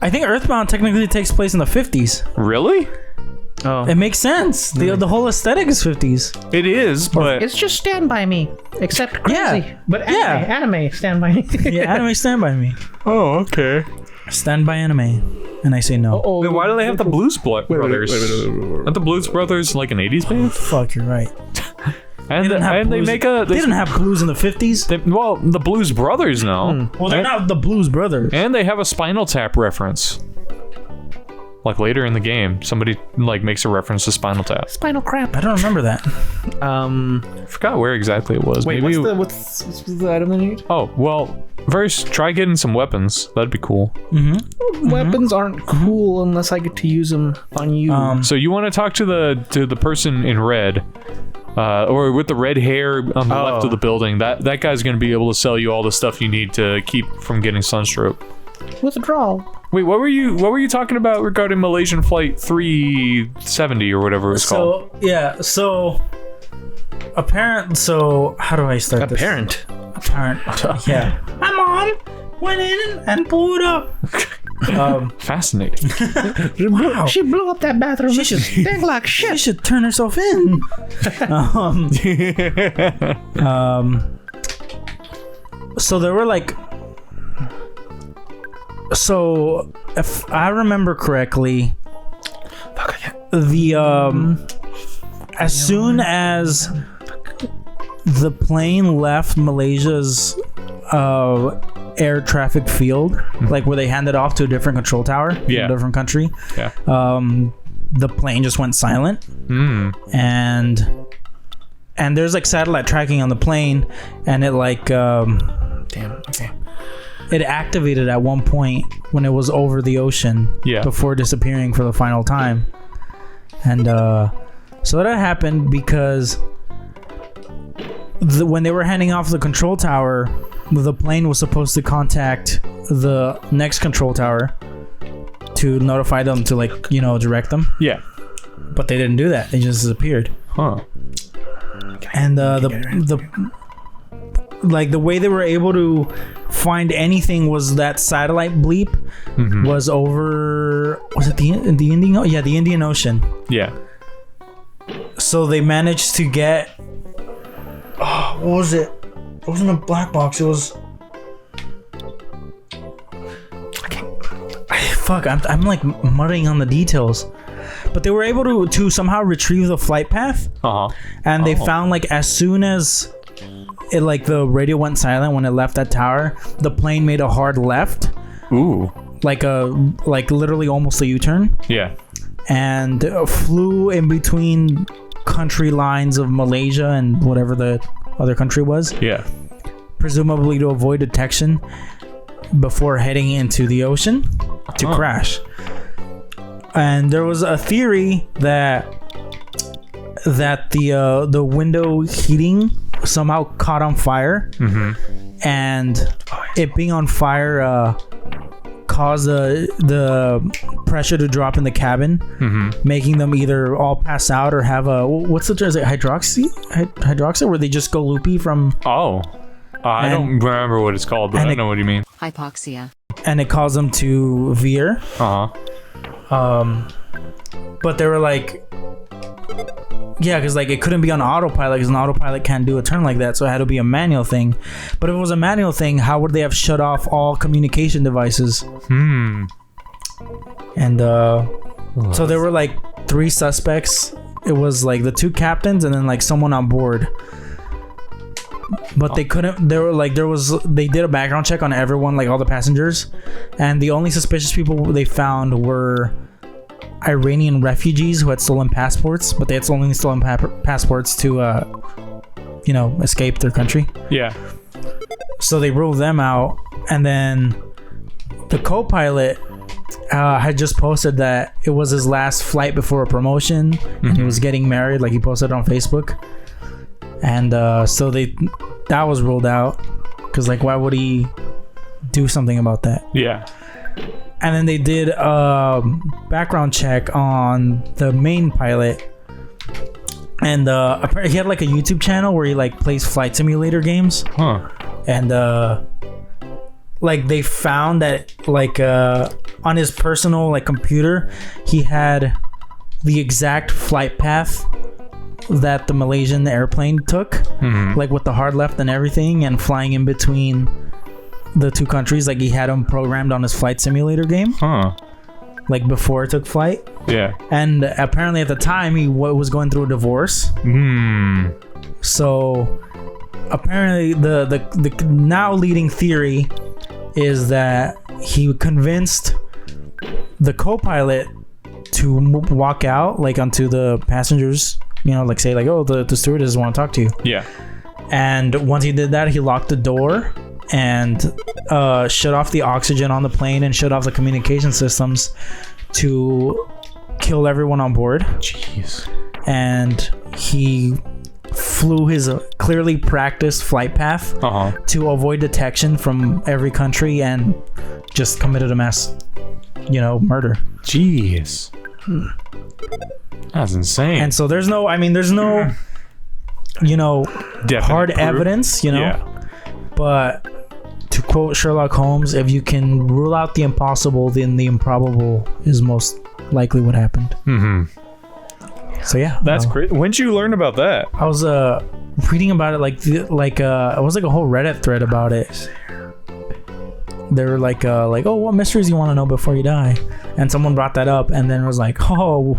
I think EarthBound technically takes place in the 50s. Really? Oh, It makes sense. The whole aesthetic is 50s. It is, but it's just Stand By Me, except crazy. Yeah. But anime Stand By Me. Yeah, anime Stand By Me. oh, okay. Stand by anime. And I say no. Wait, why do they have the Blues Brothers? Aren't the Blues Brothers like an 80s band? Fuck, you're right. And didn't have they blues. make a... They didn't have blues in the 50s. well, the Blues Brothers now. Well, they're not the Blues Brothers. And they have a Spinal Tap reference. Like later in the game, somebody like makes a reference to Spinal Tap. Spinal crap. I don't remember that. I forgot where exactly it was. Wait, Maybe what's the item they need? Oh, well, first try getting some weapons. That'd be cool. Weapons aren't cool unless I get to use them on you. So you want to talk to the person in red, or with the red hair on the left of the building. That guy's gonna be able to sell you all the stuff you need to keep from getting sunstroke. Withdrawal. Wait, what were you talking about regarding Malaysian Flight 370 or whatever it's called? So how do I start this? Apparent. Yeah. My mom went in and blew it up. Fascinating. Wow. She blew up that bathroom. She should think like She shit. should turn herself in. So there were like... So, if I remember correctly, as soon as the plane left Malaysia's air traffic field, like where they handed off to a different control tower in a different country, the plane just went silent. And there's like satellite tracking on the plane, and it like it activated at one point when it was over the ocean before disappearing for the final time. And so that happened because when they were handing off the control tower, the plane was supposed to contact the next control tower to notify them to direct them. Yeah. But they didn't do that. They just disappeared. Huh. And the way they were able to find anything was that satellite bleep was over. Was it the Indian? Yeah, the Indian Ocean. Yeah. So they managed to get. Oh, what was it? It wasn't a black box. It was. Fuck! I'm like mudding on the details, but they were able to somehow retrieve the flight path. And they found as soon as it the radio went silent when it left that tower, the plane made a hard left. Ooh. Like literally almost a U-turn. Yeah. And flew in between country lines of Malaysia and whatever the other country was. Yeah. Presumably to avoid detection before heading into the ocean to crash. And there was a theory that the window heating somehow caught on fire, and it being on fire caused the pressure to drop in the cabin, making them either all pass out or have a what's the term? Is it hydroxy, where they just go loopy from. I don't remember what it's called, but I know what you mean. Hypoxia. And it caused them to veer. But they were because it couldn't be on autopilot, because an autopilot can't do a turn like that, so it had to be a manual thing. But if it was a manual thing, how would they have shut off all communication devices? And so there were 3 suspects. It was the 2 captains and then someone on board. But they couldn't. They were they did a background check on everyone, all the passengers, and the only suspicious people they found were Iranian refugees who had stolen passports, but they had only stolen passports to escape their country. Yeah. So they ruled them out, and then the co-pilot had just posted that it was his last flight before a promotion, and he was getting married. He posted on Facebook. And so that was ruled out because why would he do something about that? Yeah. And then they did a background check on the main pilot, and apparently he had a YouTube channel where he plays flight simulator games. And like they found that like on his personal like computer, he had the exact flight path that the Malaysian airplane took, like with the hard left and everything, and flying in between the two countries. Like he had him programmed on his flight simulator game, like before it took flight. Yeah. And apparently at the time he was going through a divorce. So apparently the now leading theory is that he convinced the co-pilot to walk out like onto the passengers, you know, like say like, oh, the stewardess want to talk to you. Yeah. And once he did that, he locked the door and shut off the oxygen on the plane and shut off the communication systems to kill everyone on board. Jeez. And he flew his clearly practiced flight path to avoid detection from every country and just committed a mass, you know, murder. Jeez. That's insane. And so there's no, you know, Definite hard proof. evidence, you know. Yeah. But to quote Sherlock Holmes, if you can rule out the impossible, then the improbable is most likely what happened. So yeah, That's great. When did you learn about that? I was reading about it it was like a whole Reddit thread about it. They were like, oh, what mysteries you want to know before you die? And someone brought that up, and then it was like, oh,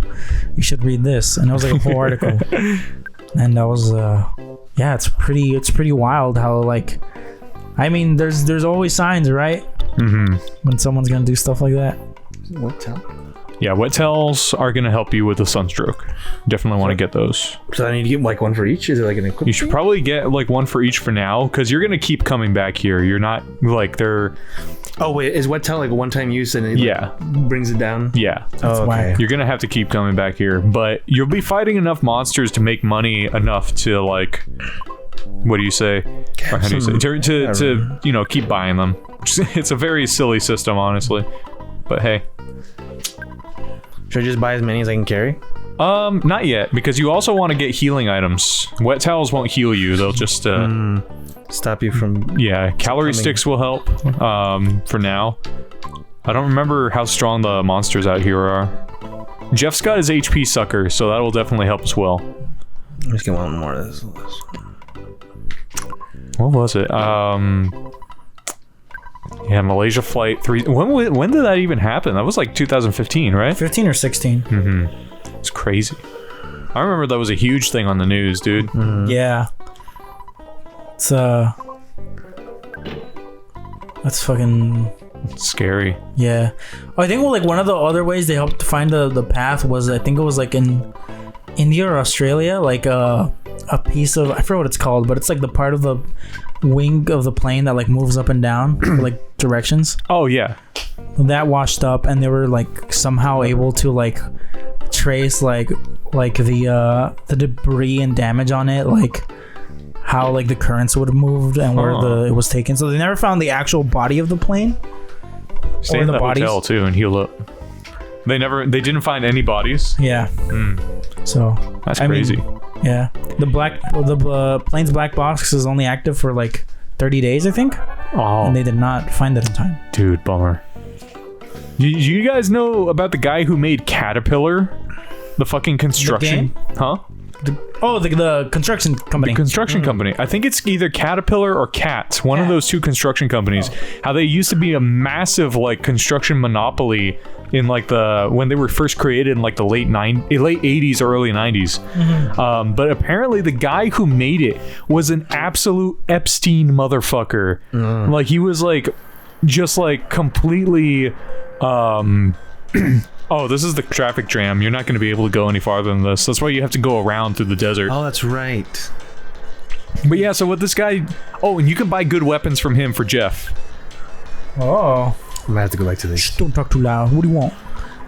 you should read this, and it was like a whole article. And that was, yeah, it's pretty wild how like, I mean, there's always signs, right? When someone's gonna do stuff like that. What tell? Yeah, wet towels are going to help you with a sunstroke. Definitely want to get those. So I need to get like one for each? Is it like an equipment? You should probably get like one for each for now, because you're going to keep coming back here. You're not like they're... Oh, wait, is wet towel like a one-time use and it brings it down? Yeah. That's why. You're going to have to keep coming back here, but you'll be fighting enough monsters to make money enough to like... What do you say? Or how do you say? To you know, keep buying them. It's a very silly system, honestly. But hey. Should I just buy as many as I can carry? Not yet, because you also want to get healing items. Wet towels won't heal you. They'll just stop you from... Yeah, calorie sticks will help for now. I don't remember how strong the monsters out here are. Jeff's got his HP sucker, so that will definitely help as well. I'm just gonna want more of this. What was it? Yeah, Malaysia Flight 3. When did that even happen? That was like 2015, right? 15 or 16. It's crazy. I remember that was a huge thing on the news, dude. Yeah. It's that's fucking scary. Yeah. I think like one of the other ways they helped to find the path was, I think it was like in India or Australia, like a piece of, I forget what it's called, but it's like the part of the wing of the plane that like moves up and down for like directions. Oh yeah. That washed up, and they were like somehow able to like trace like the debris and damage on it, like how like the currents would have moved and where it was taken. So they never found the actual body of the plane. Stay in the hotel too and heal up. They didn't find any bodies. Yeah. So that's crazy. Yeah, the plane's black box is only active for like 30 days, I think. Oh, and they did not find it in time. Dude, bummer. You guys know about the guy who made Caterpillar, the fucking construction? Huh? The construction company. The construction company. I think it's either Caterpillar or CAT, one of those two construction companies. How they used to be a massive like construction monopoly in like when they were first created in like the late 80s or early 90s. But apparently the guy who made it was an absolute Epstein motherfucker. Like he was like just like completely oh, this is the traffic jam. You're not going to be able to go any farther than this. That's why you have to go around through the desert. Oh, that's right. But yeah, so what this guy... Oh, and you can buy good weapons from him for Jeff. Oh. I'm going to have to go back to this. Don't talk too loud. What do you want?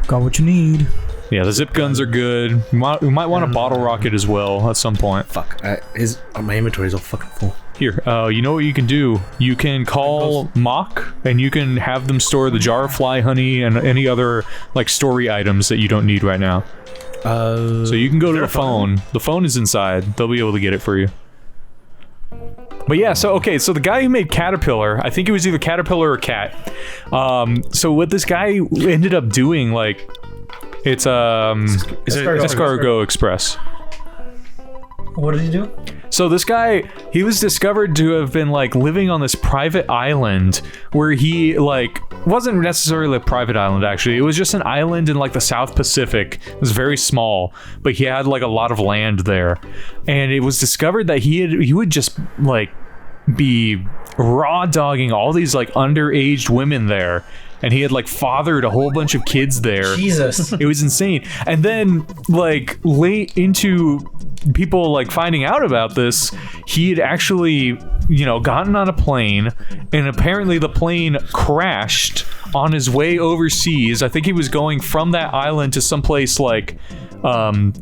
Got what you need. Yeah, the zip guns are good. We might want a bottle rocket as well at some point. Fuck. My inventory is all fucking full. Here, you know what you can do? You can call Mock, and you can have them store the jar of fly honey and any other like story items that you don't need right now. So you can go to the phone. The phone is inside. They'll be able to get it for you. But yeah, so the guy who made Caterpillar, I think it was either Caterpillar or Cat. So what this guy ended up doing, like, it's Escargot Express. What did he do? So this guy, he was discovered to have been like living on this private island where he like wasn't necessarily a private island actually. It was just an island in like the South Pacific. It was very small, but he had like a lot of land there. And it was discovered that he would just like be raw dogging all these like underage women there. And he had like fathered a whole bunch of kids there. Jesus. It was insane. And then like late into people like finding out about this, he had actually, you know, gotten on a plane, and apparently the plane crashed on his way overseas. I think he was going from that island to someplace like in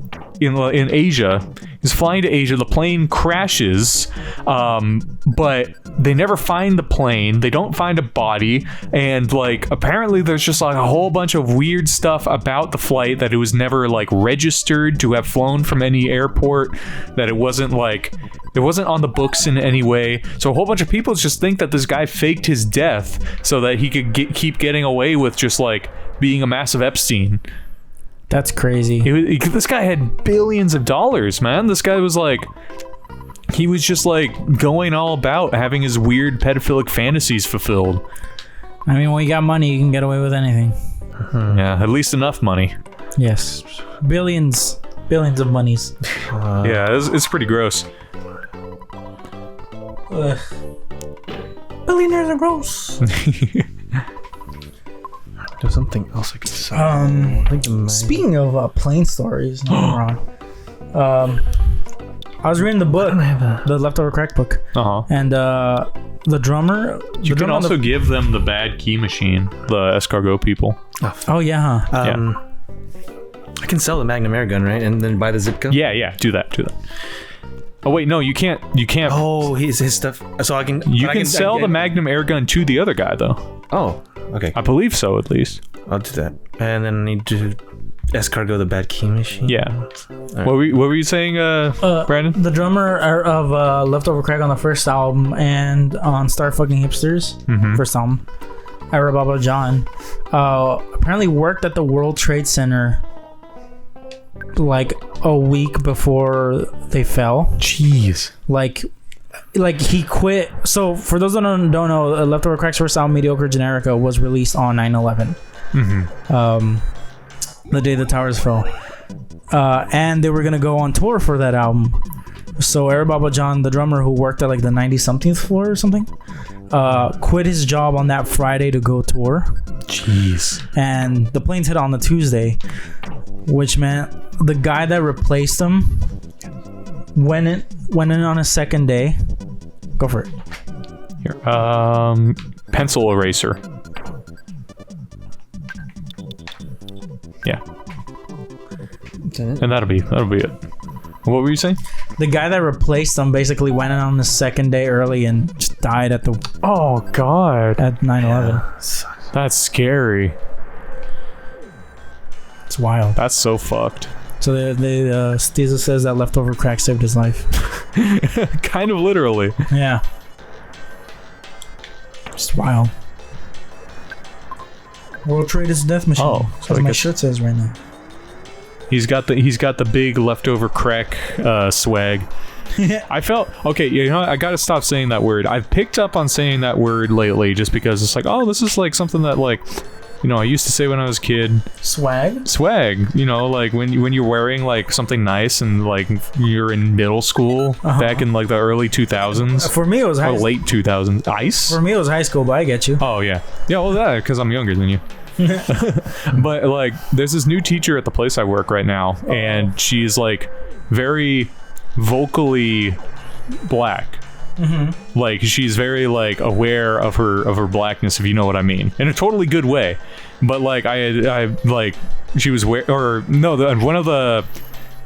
Asia. He's flying to Asia. The plane crashes, but they never find the plane. They don't find a body, and like apparently there's just like a whole bunch of weird stuff about the flight, that it was never like registered to have flown from any airport, that it wasn't on the books in any way. So a whole bunch of people just think that this guy faked his death so that he could keep getting away with just like being a massive Epstein. That's crazy. This guy had billions of dollars, man. This guy was like, he was just like going all about having his weird pedophilic fantasies fulfilled. I mean, when you got money, you can get away with anything. Yeah, at least enough money. Yes. Billions of monies. Yeah, it's pretty gross. Billionaires are gross. There's something else I could say. Speaking of plane stories, I was reading the book, the Leftover Crack book, and the drummer. You can also give them the bad key machine, the escargot people. Oh yeah, huh? I can sell the Magnum air gun, right, and then buy the zip gun. Yeah, do that. Oh wait, no, you can't. Oh, his stuff. So I can. You can sell the Magnum air gun to the other guy, though. Oh, okay. I believe so, at least. I'll do that, and then I need to escargot the bad key machine. Yeah. Right. What were you saying, Brandon? The drummer of Leftover Crack on the first album and on Start Fucking Hipsters, first album, Ira Baba John, apparently worked at the World Trade Center like a week before they fell. Jeez. Like he quit. So for those that don't know, Leftover Crack's first album, Mediocre Generica, was released on 9/11. The day the towers fell. And they were gonna go on tour for that album. So Ira Baba John, the drummer who worked at like the 90-something floor or something, quit his job on that Friday to go tour. Jeez. And the planes hit on the Tuesday, which meant the guy that replaced him went in on a second day. Go for it. Here, pencil eraser. Yeah. And that'll be it. What were you saying? The guy that replaced him basically went in on the second day early and just died at 9/11. That's scary. It's wild. That's so fucked. So Stiza says that Leftover Crack saved his life. Kind of literally. Yeah. Just wild. World Trade is a death machine. Oh, so my shirt says right now. He's got the big Leftover Crack swag. I felt okay. You know, I gotta stop saying that word. I've picked up on saying that word lately, just because it's like, oh, this is like something that like, you know, I used to say when I was a kid. Swag. You know, like when you're wearing like something nice and like you're in middle school back in like the early 2000s. For me, it was late 2000s. Ice. For me, it was high school, but I get you. Oh yeah. Well, that because I'm younger than you. But like there's this new teacher at the place I work right now, and she's like very vocally black. Like she's very like aware of her blackness, if you know what I mean, in a totally good way. But like I like she was one of the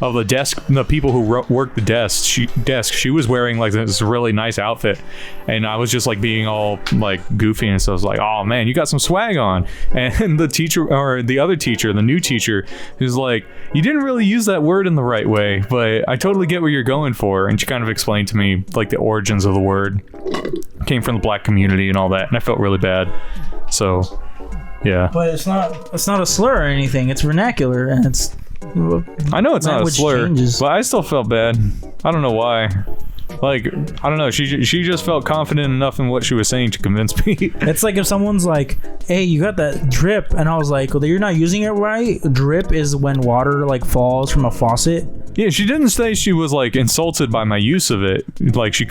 of the people who worked the desk. She was wearing like this really nice outfit, and I was just like being all like goofy, and so I was like, oh man, you got some swag on. And the teacher, or the other teacher, the new teacher, who's like, you didn't really use that word in the right way, but I totally get what you're going for. And she kind of explained to me like the origins of the word. Came from the black community and all that, and I felt really bad. So yeah. But it's not a slur or anything. It's vernacular, and it's. I know it's not a slur, changes. but I still felt bad. I don't know why. Like, I don't know. She just felt confident enough in what she was saying to convince me. It's like if someone's like, "Hey, you got that drip," and I was like, "Well, you're not using it right." Drip is when water like falls from a faucet. Yeah, she didn't say she was like insulted by my use of it. Like she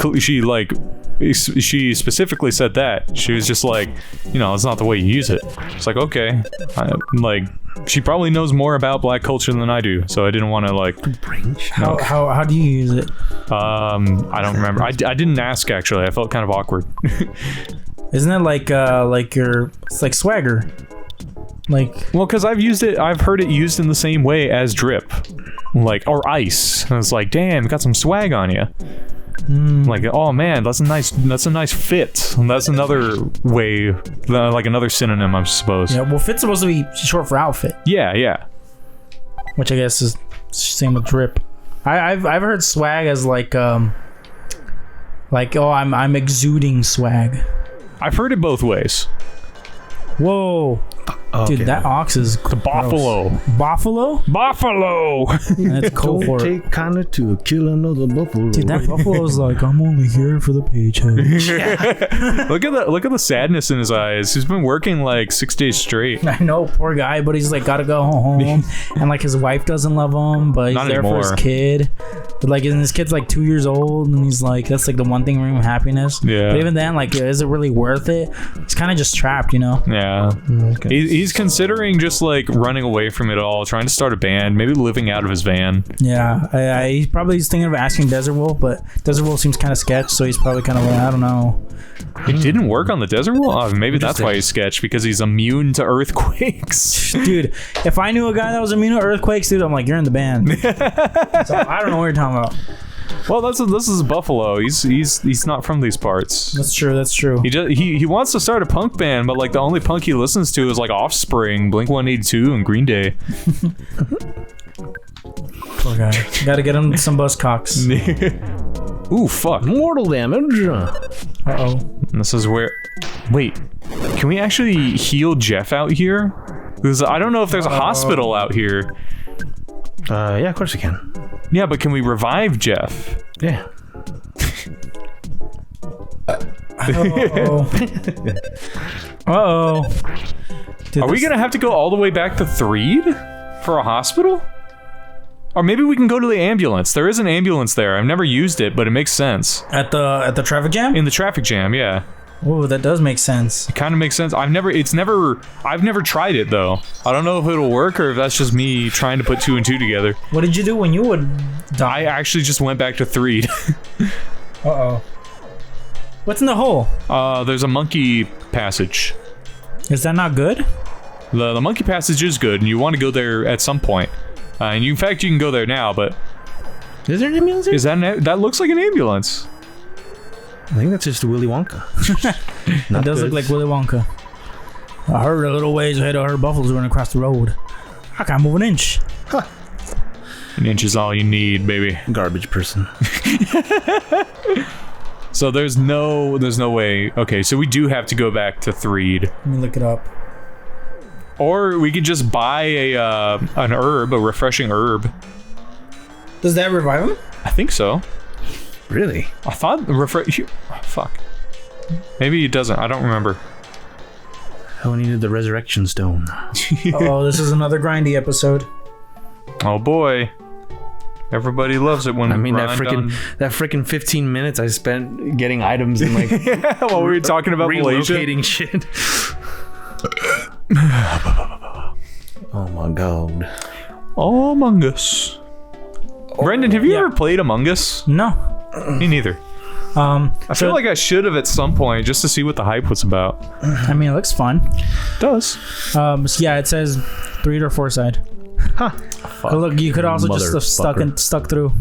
specifically said that. She was just like, you know, it's not the way you use it. It's like, okay, like she probably knows more about black culture than I do, so I didn't want to like. How do you use it? I don't remember. I didn't ask actually. I felt kind of awkward. Isn't it like it's like swagger? Like, well, because I've heard it used in the same way as drip, like, or ice. And it's like, damn, you got some swag on you. Like, oh man, that's a nice fit. And that's another way, like another synonym, I suppose. Yeah, well, fit's supposed to be short for outfit. Yeah. Which I guess is same with drip. I've heard swag as like oh, I'm exuding swag. I've heard it both ways. Whoa. Okay. Dude, that ox is The buffalo. Buffalo? Buffalo. That's cool for it. Take kinda to kill another buffalo. Dude, that buffalo is like, I'm only here for the paycheck. Look at the sadness in his eyes. He's been working like 6 days straight. I know, poor guy, but he's like gotta go home. And like his wife doesn't love him, but he's Not there anymore. for his kid. But like, and his kid's like 2 years old, and he's like, that's like the one thing bringing him happiness. Yeah. But even then, like, is it really worth it? He's kind of just trapped, you know? Yeah. Okay. He's considering just like running away from it all, trying to start a band, maybe living out of his van. Yeah, he's probably thinking of asking Desert Wolf, but Desert Wolf seems kind of sketch, so he's probably kind of like, I don't know. It didn't work on the desert wolf? Oh, maybe that's why he's sketch, because he's immune to earthquakes. Dude, if I knew a guy that was immune to earthquakes, dude, I'm like, you're in the band. So I don't know what you're talking about. Well, this is Buffalo. He's not from these parts. That's true. He wants to start a punk band, but like the only punk he listens to is like Offspring, Blink-182, and Green Day. Poor guy. Gotta get him some buzzcocks. Ooh, fuck. Mortal damage. Uh-oh. This is where... Wait, can we actually heal Jeff out here? Because I don't know if there's a hospital out here. Yeah, of course we can. Yeah, but can we revive Jeff? Yeah. Uh-oh. Dude, Are we gonna have to go all the way back to Threed for a hospital? Or maybe we can go to the ambulance. There is an ambulance there. I've never used it, but it makes sense. At the traffic jam? In the traffic jam, yeah. Oh, that does make sense. It kind of makes sense. I've never tried it though. I don't know if it'll work or if that's just me trying to put 2 and 2 together. What did you do when you would die? I actually just went back to Threed. Uh-oh. What's in the hole? There's a monkey passage. Is that not good? The monkey passage is good, and you want to go there at some point. And in fact, you can go there now, but... Is there an ambulance here? Is that looks like an ambulance. I think that's just a Willy Wonka. It does look like Willy Wonka. I heard a little ways ahead, I heard buffaloes running across the road. I can't move an inch. An inch is all you need, baby. Garbage person. So there's no way. Okay, so we do have to go back to Threed. Let me look it up. Or we could just buy an herb, a refreshing herb. Does that revive him? I think so. Really? I thought fuck. Maybe it doesn't. I don't remember. Oh, I needed the resurrection stone. Oh, this is another grindy episode. Oh boy. Everybody loves it when I mean, that grind freaking 15 minutes I spent getting items and like on... While we were talking about Malaysia. relocating shit. Oh my god. Oh, Among Us. Brendan, have you ever played Among Us? No. Me neither. I feel like I should have at some point just to see what the hype was about. I mean, it looks fun. It does. So yeah, it says 3 or 4 side. Huh. But look, you could also just have stuck through.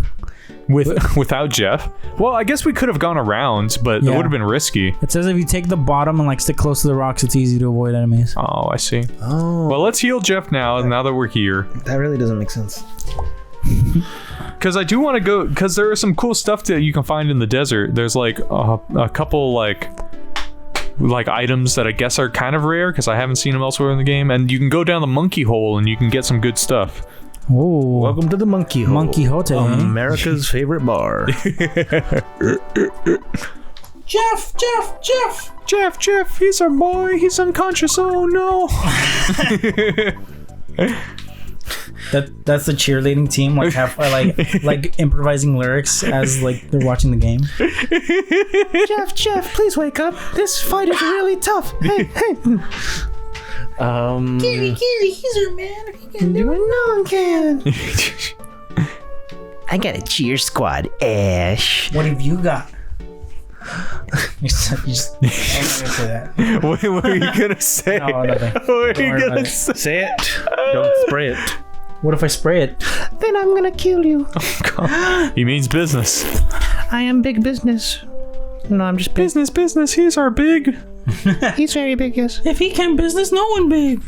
Without Jeff? Well, I guess we could have gone around, but it would have been risky. It says if you take the bottom and like stick close to the rocks, it's easy to avoid enemies. Oh, I see. Oh. Well, let's heal Jeff now that we're here. That really doesn't make sense. Because I do want to go, because there is some cool stuff that you can find in the desert. There's like a couple like items that I guess are kind of rare because I haven't seen them elsewhere in the game. And you can go down the monkey hole and you can get some good stuff. Oh, welcome to the Monkey Hole. Monkey Hote, America's favorite bar. Jeff, he's our boy. He's unconscious. Oh no. That's the cheerleading team, like like improvising lyrics as like they're watching the game. Jeff, please wake up. This fight is really tough. Hey. Gary, he's our man. He can do it. No one can. I got a cheer squad, Ash. What have you got? I'm not gonna say that. What were you gonna say? No, nothing. What were you gonna say? Say it. Don't spray it. What if I spray it? Then I'm gonna kill you. Oh, God. He means business. I am big business. No, I'm just big. Business. He's our big. He's very big, yes. If he can business, no one big.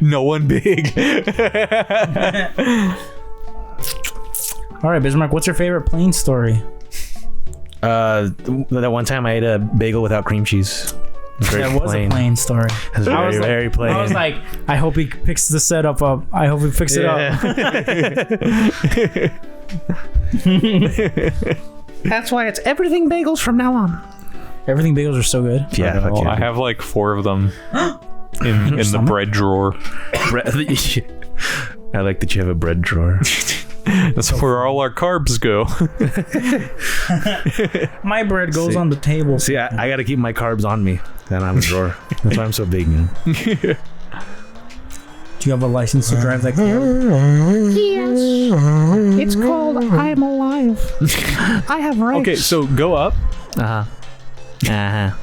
No one big. All right, Bismarck, what's your favorite plane story? That one time I ate a bagel without cream cheese. That was a plain story. It was very plain. I was like, I hope he picks the setup up. I hope he picks it up. That's why it's everything bagels from now on. Everything bagels are so good. Yeah, well, I have like 4 of them in the bread drawer. I like that you have a bread drawer. That's where all our carbs go. My bread goes on the table. See, I got to keep my carbs on me. Then I'm a drawer. That's why I'm so big. Do you have a license to drive that car? Yes. It's called I'm Alive. I have rights. Okay, so go up. Yeah,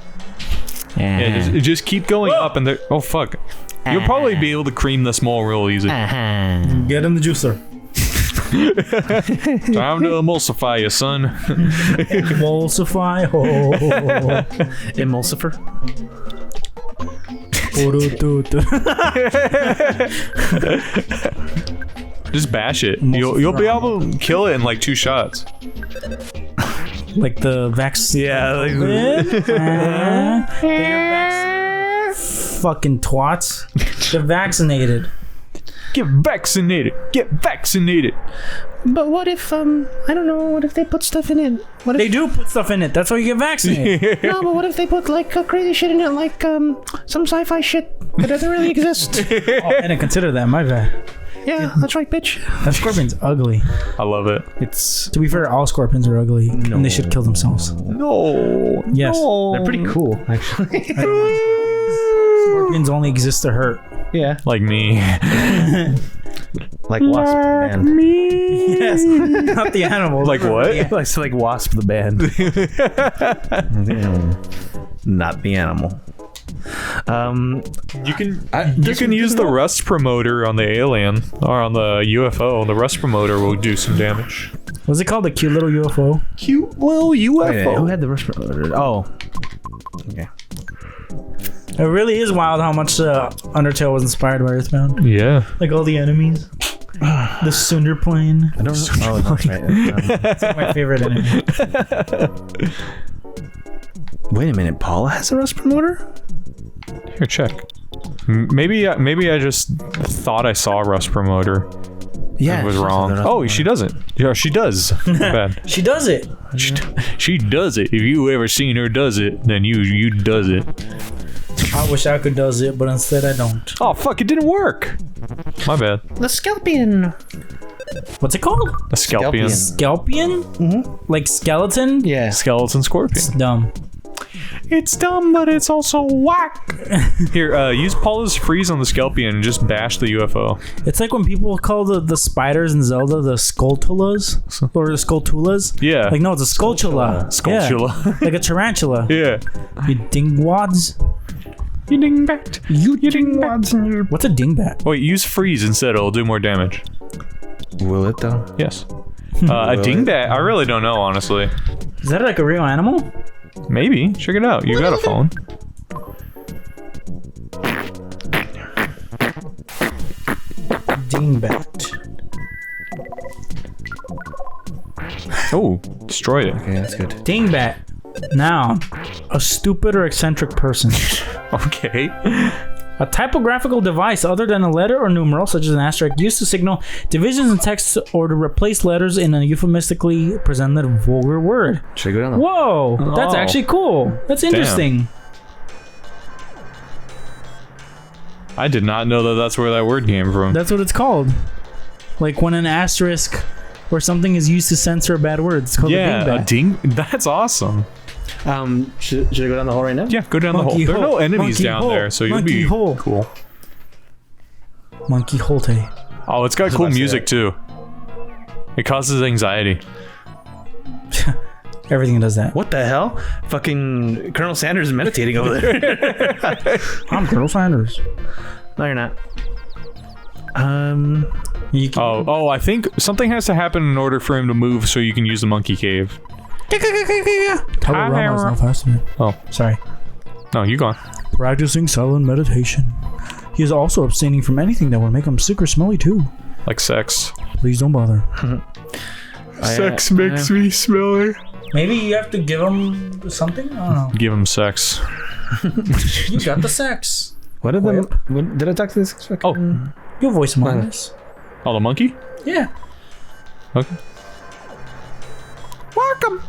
just keep going up, and there. Oh fuck! You'll probably be able to cream the small real easy. Get in the juicer. Time to emulsify you, son. Emulsify. Emulsifer. Just bash it. You'll be able to kill it in like 2 shots. Like the Vax. Yeah. Fucking twats. They're vaccinated. Get vaccinated. Get vaccinated. But what if I don't know, what if they put stuff in it? What if They do put stuff in it. That's why you get vaccinated. No, but what if they put like crazy shit in it, like some sci-fi shit that doesn't really exist? Oh, I didn't consider that. My bad. Yeah, that's right, bitch. That scorpion's ugly. I love it. It's To be fair, all scorpions are ugly, and they should kill themselves. No. Yes. No. they're pretty cool, actually. Scorpions only exist to hurt. Yeah, Like me. like Wasp the band. Yes, not the animals. Like what? Like Wasp the band. Not the animal. You can use the rust promoter on the alien or on the UFO. The rust promoter will do some damage. What's it called? The cute little UFO? Cute little UFO. Who had the rush? Oh, okay. It really is wild how much Undertale was inspired by EarthBound. Yeah. Like all the enemies. The Sunder plane. I don't know. Oh, that's right. It's like my favorite enemy. Wait a minute. Paula has a rust promoter? Here, check. Maybe I just thought I saw a rust promoter. Yeah, I was wrong. Oh, she doesn't. Yeah, she does. Bad. She does it. She does it. If you ever seen her does it, then you does it. I wish I could does it, but instead I don't. Oh fuck! It didn't work. My bad. The Scorpion. What's it called? A scalpion. Scalpion? Mm-hmm. Like skeleton? Yeah. Skeleton scorpion. It's dumb. It's dumb, but it's also whack. Here, use Paula's freeze on the Skelpion and just bash the UFO. It's like when people call the spiders in Zelda the Skulltulas or the Skulltulas. Yeah. Like, no, it's a Skulltula. Skulltula. Yeah. Like a tarantula. Yeah. You dingwads. You dingbat. You dingbat. What's a dingbat? Wait, use freeze instead. It'll do more damage. Will it though? Yes. A dingbat? I really don't know, honestly. Is that like a real animal? Maybe. Check it out. You got a phone. Dingbat. Oh, destroyed it. Okay, that's good. Dingbat. Noun. A stupid or eccentric person. Okay. A typographical device other than a letter or numeral, such as an asterisk, used to signal divisions in text or to replace letters in a euphemistically presented vulgar word. Should I go down the Whoa, that's Oh. actually cool. That's interesting. I did not know that that's where that word came from. That's what it's called. Like when an asterisk or something is used to censor a bad word. It's called Yeah, a a dingbat. ding. That's awesome. should I go down the hole right now? Yeah, go down the hole. Monkey There are no hole. enemies Monkey down hole. there, so you'll Monkey be hole. cool. Monkey Holte. Oh, it's got cool music too. It causes anxiety. Everything does that. What the hell? Fucking Colonel Sanders is meditating over there. I'm Colonel Sanders. No, you're not. You can, Oh, I think something has to happen in order for him to move so you can use the monkey cave. Tyrell is not fast enough. Oh, Sorry. no, you gone. Practicing silent meditation. He is also abstaining from anything that would make him sick or smelly too. Like sex. Please don't bother. Sex makes me smelly. Maybe you have to give him something? I don't know. Give him sex. You got the sex. What did when did I talk to this? Oh, You'll voice him on this. oh, the monkey? Yeah. Okay. Welcome.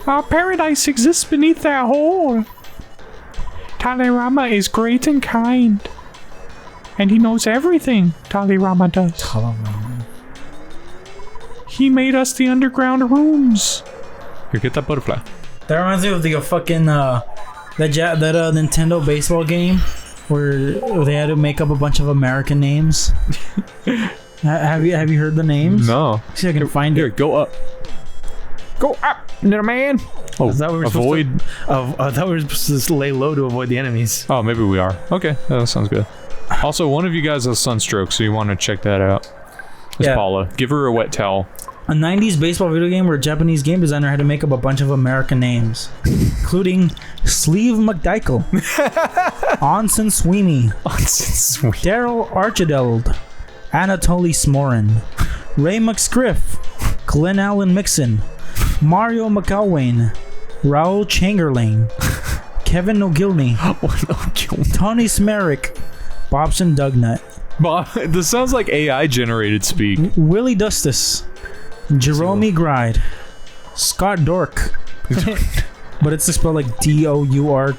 Our paradise exists beneath that hole. Talirama is great and kind. And he knows everything, Talirama does. He made us the underground rooms. Here, get that butterfly. That reminds me of the fucking Nintendo baseball game where they had to make up a bunch of American names. Have you heard the names? No. See if I can find Here, it. go up. Go up, little man. Oh, Is that what we're avoid. I thought we were supposed to lay low to avoid the enemies. Oh, maybe we are. Okay, that sounds good. Also, one of you guys has sunstroke, so you want to check that out. It's Yeah. Paula. Give her a wet towel. A 90s baseball video game where a Japanese game designer had to make up a bunch of American names, including Sleeve McDykel, Onsen Sweeney, Sweet. Daryl Archideld, Anatoly Smorin, Ray McScriff, Glenn Allen Mixon, Mario McElwain, Raul Chamberlain, Kevin O'Gilney, Tony Smerick, Bobson Dugnut, Bob, this sounds like AI generated speak. Willie Dustis, Jerome Gride, Scott Dork, but it's spelled like Dourque,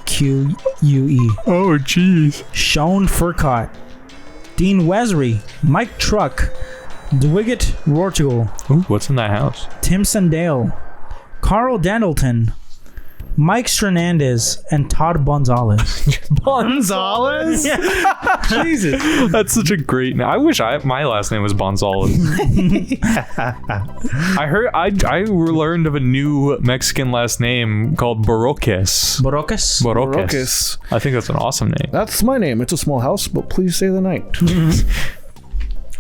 Oh, jeez. Sean Furcott, Dean Wesry, Mike Truck, Dwiggett Rortugal, Ooh, what's in that house? Tim Sandale, Carl Dandleton, Mike Strenandez, and Todd Gonzalez. Gonzalez? Jesus. That's such a great name. I wish my last name was Bonzales. I learned of a new Mexican last name called Borroques. Borocas? Borroques. I think that's an awesome name. That's my name. It's a small house, but please stay the night.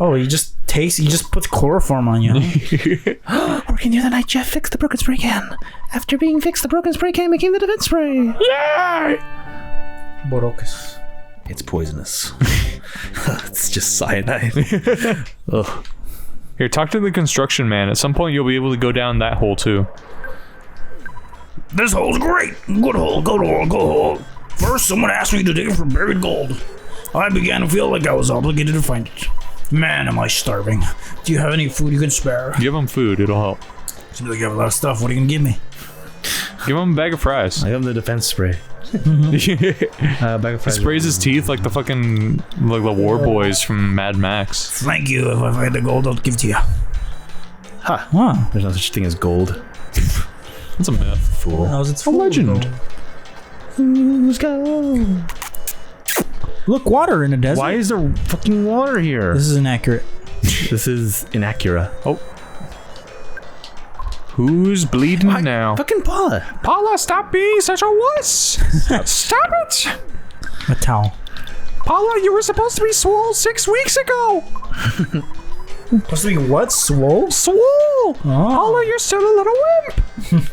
Oh, he just puts chloroform on you. Huh? Working through the night, Jeff fixed the broken spray can. After being fixed, the broken spray can became the defense spray. Yay! Borocas. It's poisonous. It's just cyanide. Ugh. Here, talk to the construction man. At some point, you'll be able to go down that hole too. This hole's great. Good hole, good hole, good hole. First, someone asked me to dig for buried gold. I began to feel like I was obligated to find it. Man, am I starving. Do you have any food you can spare? Give him food. It'll help. Seems like you have a lot of stuff. What are you gonna give me? Give him a bag of fries. I have the defense spray. Bag of He sprays his teeth like the fucking like the war boys from Mad Max. Thank you. If I find the gold, I'll give it to you. Huh. There's no such thing as gold. That's a myth. Fool. How's it A legend. Let's go. Look, water in a desert. Why is there fucking water here? This is inaccurate. This is inaccurate. Oh. Who's bleeding now? Fucking Paula. Paula, stop being such a wuss! Stop it! A towel. Paula, you were supposed to be swole 6 weeks ago! Supposed to be what? Swole? Swole! Oh. Paula, you're still a little wimp.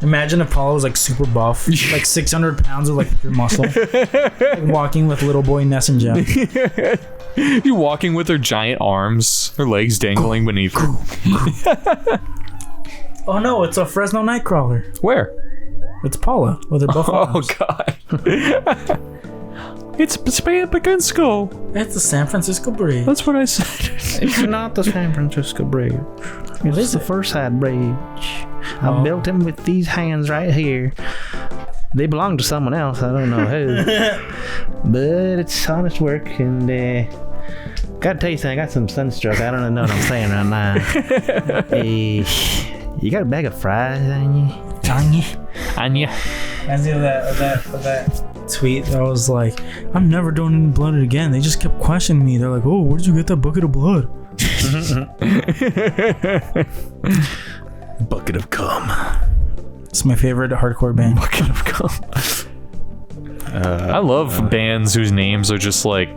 Imagine if Paula was like super buff, like 600 pounds of like pure muscle, like walking with little boy Ness and Jeff. You're walking with her giant arms, her legs dangling beneath her. Oh no, it's a Fresno Nightcrawler. Where? It's Paula with her buff arms. God. It's San Francisco. It's the San Francisco Bridge. That's what I said. It's not the San Francisco Bridge. It's the First Side Bridge. I built him with these hands right here. They belong to someone else. I don't know who. But it's honest work, and gotta tell you something. I got some sunstroke. I don't know what I'm saying right now. Hey, you got a bag of fries on you? Anya. I see that tweet that was like, I'm never doing blooded again. They just kept questioning me. They're like, oh, where did you get that bucket of blood? Bucket of cum. It's my favorite hardcore band. Bucket of cum. I love bands whose names are just like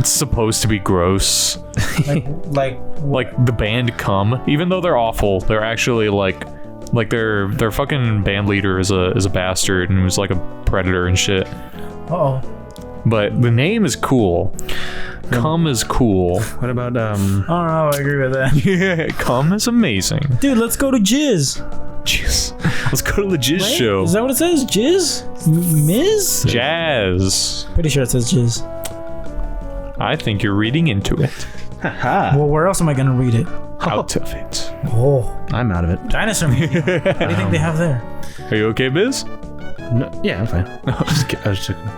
supposed to be gross. like the band Cum. Even though they're awful, they're actually like their fucking band leader is a bastard and was like a predator and shit. Uh-oh. But the name is cool. Cum is cool. What about I don't know, I agree with that. Yeah, Cum is amazing. Dude, let's go to Jizz. Jizz. Let's go to the Jizz Right? show. Is that what it says? Jizz? Miz? Jazz. Pretty sure it says Jizz. I think you're reading into it. Well, where else am I gonna read it? Out of it. Oh, I'm out of it. Dinosaur Museum. What do you think they have there? Are you okay, Biz? No, yeah, I'm fine. I was joking.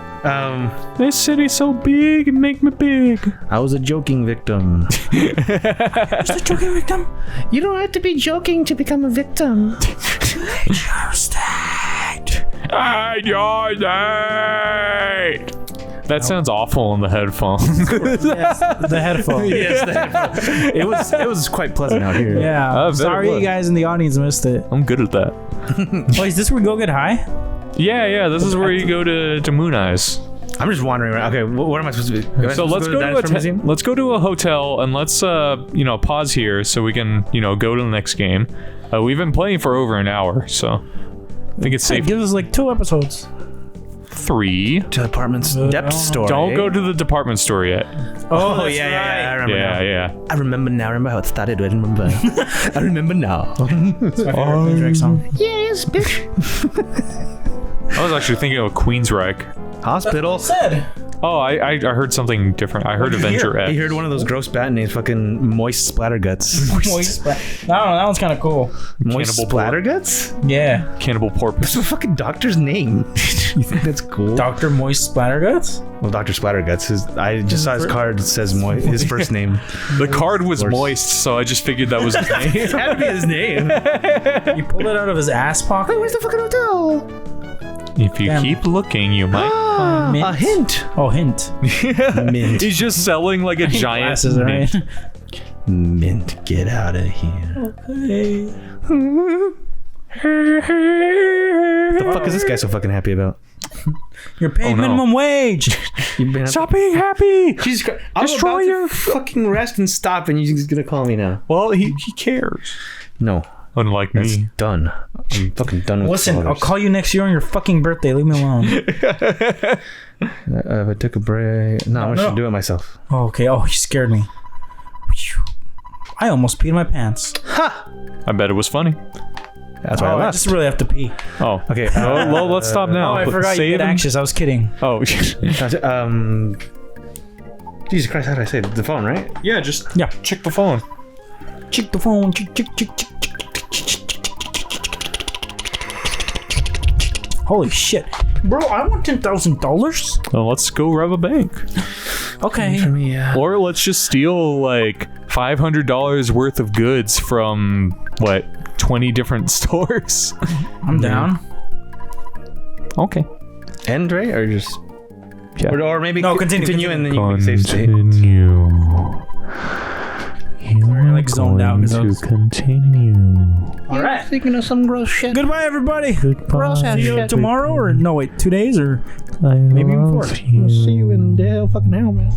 This city's so big, it make me big. I was a joking victim. Is the joking victim? You don't have to be joking to become a victim. That sounds awful in the headphones. Yes, the headphone. Yes, it was quite pleasant out here. Yeah. I bet Sorry it was. you guys in the audience missed it. I'm good at that. Oh, is this where we go get high? Yeah, this is where you go to Moon Eyes. I'm just wandering around. Okay, what am I supposed to be? Am I So supposed let's to go the to dinosaur museum? let's go to a hotel and let's pause here so we can go to the next game. We've been playing for over an hour, so I think it's Hey, safe. give us like 2 episodes. 3. To apartments depth store. Don't go to the department store yet. Oh yeah, I remember now. Yeah. I remember now. Remember how it started. I remember. I remember now. It's my favorite Drake song. Yes, bitch. I was actually thinking of Queensryche. Hospital. Said. Oh, I heard something different. I heard Avenger X. He heard one of those gross bat names, fucking moist splatter guts. Moist. I don't know. That one's kind of cool. Moist Cannibal splatter guts? Yeah. Cannibal Porpoise. It's a fucking doctor's name. You think that's cool? Dr. Moist Splatterguts? Well, Dr. Splatterguts. I just saw his card. It says his first name. The card was moist, so I just figured that was his name. It had to be his name. You pulled it out of his ass pocket? Where's the fucking hotel? If you Damn. keep looking, you might. Mint. A hint. Oh, hint. Mint. He's just selling like a giant Glasses, right? mint. Mint. Get out of here. Hey. What the fuck is this guy so fucking happy about? You're paid no. minimum wage. You've been Stop being happy. Jesus Christ. I was Destroy about your- to fucking rest and stop, and you're just gonna call me now. Well, he cares. No, Unlike it's me. done. I'm fucking done with Listen, I'll fathers. call you next year on your fucking birthday. Leave me alone. If I took a break, no, I should do it myself. Oh, okay. Oh, you scared me. I almost peed my pants. I bet it was funny. That's why Oh, I I left. just really have to pee. Oh, Okay. well, let's stop now. Oh, I forgot you Save get him. anxious. I was kidding. Oh, Jesus Christ, how did I say it? The phone, right? yeah. Just Yeah. check the phone. Check the phone. Check. Holy shit. Bro, I want $10,000. Well, let's go rob a bank, Okay. Yeah. or let's just steal like $500 worth of goods from 20 different stores. I'm down. Okay. End, right? Or just... Yeah. Or maybe No, continue. and then you can save state. Continue. Sorry, I, like, zoned out 'cause I was- continue. All right. Thinking of some gross shit. Goodbye, everybody. Gross ass See you shit. tomorrow, or no, wait, 2 days, or I maybe even love 4. you. See you in the hell fucking hell, man.